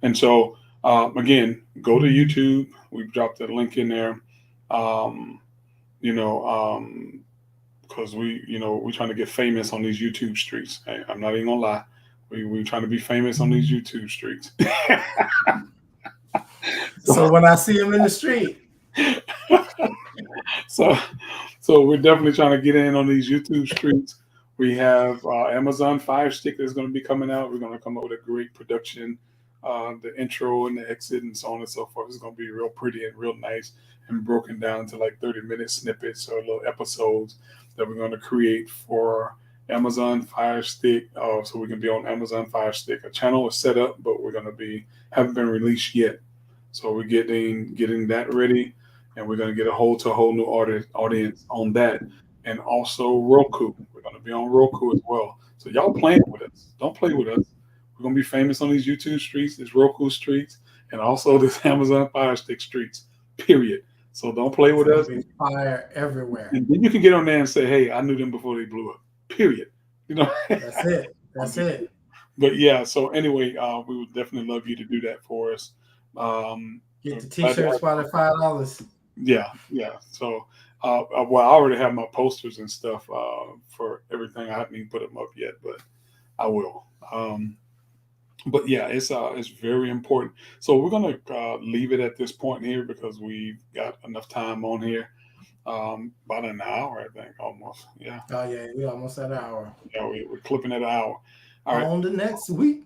And so, again, go to YouTube. We've dropped the link in there. Um, you know, because we're trying to get famous on these YouTube streets. Hey, I'm not even gonna lie. We're trying to be famous on these YouTube streets. So when I see him in the street, so so we're definitely trying to get in on these YouTube streets. We have Amazon Fire Stick that's going to be coming out. We're going to come up with a great production. The intro and the exit and so on and so forth is going to be real pretty and real nice and broken down to like 30-minute snippets or little episodes that we're going to create for Amazon Fire Stick. So we can be on Amazon Fire Stick. A channel is set up, but we're going to be haven't been released yet. So we're getting that ready, and we're going to get a whole new audience on that, and also Roku. We're going to be on Roku as well. So y'all playing with us? Don't play with us. We're going to be famous on these YouTube streets, these Roku streets, and also this Amazon Fire Stick streets. Period. So don't play with us. fire everywhere. And then you can get on there and say, "Hey, I knew them before they blew up." Period. You know. That's it. That's it. But yeah. So anyway, we would definitely love you to do that for us. Get the t-shirts by the $5. Yeah, yeah. So, well, I already have my posters and stuff for everything. I haven't even put them up yet, but I will. But yeah, it's very important. So we're gonna leave it at this point here because we've got enough time on here. About an hour, I think, almost. Yeah. Oh yeah, we almost at an hour. Yeah, we're clipping at an hour. All right. On to next week.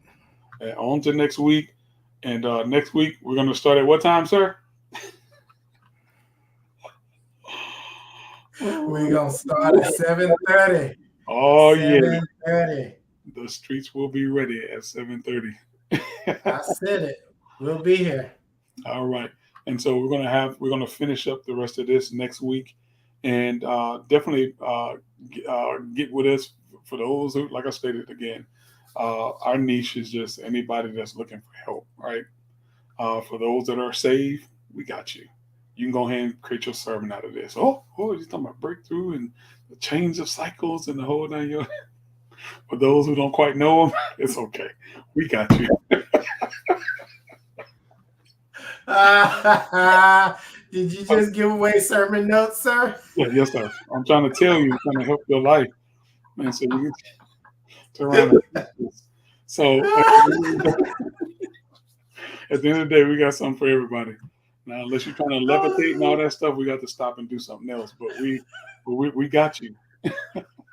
On to next week, and next week we're gonna start at what time, sir? We're gonna start at 7:30. Oh yeah. 7:30. The streets will be ready at 7:30. I said it. We'll be here. All right. And so we're gonna finish up the rest of this next week, and definitely get with us for those who, like I stated again, our niche is just anybody that's looking for help. Right. For those that are saved, we got you. You can go ahead and create your sermon out of this. Oh, you're talking about breakthrough and the change of cycles and the whole nine yards. For those who don't quite know them, it's okay. We got you. Did you just give away sermon notes, sir? Yeah, yes, sir. I'm trying to tell you, I'm trying to help your life, man. So you can turn around and teach this. So at the end of the day, we got something for everybody. Now, unless you're trying to levitate and all that stuff, we got to stop and do something else. But we got you.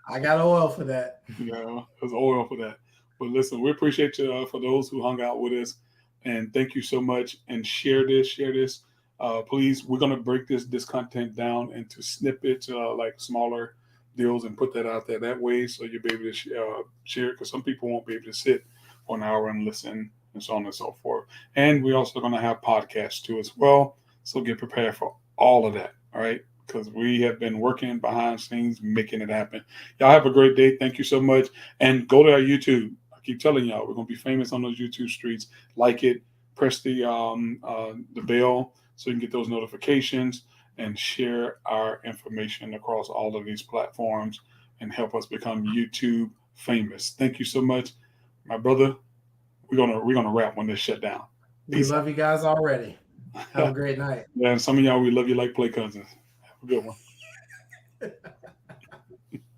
I got oil for that. Yeah, there's oil for that. But listen, we appreciate you for those who hung out with us, and thank you so much. And share this, please. We're gonna break this content down into snippets, like smaller deals, and put that out there that way, so you'll be able to share it. Because some people won't be able to sit for an hour and listen, and so on and so forth. And we're also gonna have podcasts too as well. So get prepared for all of that. All right. Because we have been working behind scenes, making it happen. Y'all have a great day. Thank you so much. And go to our YouTube. I keep telling y'all, we're going to be famous on those YouTube streets. Like it, press the bell so you can get those notifications, and share our information across all of these platforms and help us become YouTube famous. Thank you so much. My brother, we're gonna wrap when this shut down. We love you guys already. Have a great night. Yeah, and some of y'all, we love you like play cousins. Have a good one.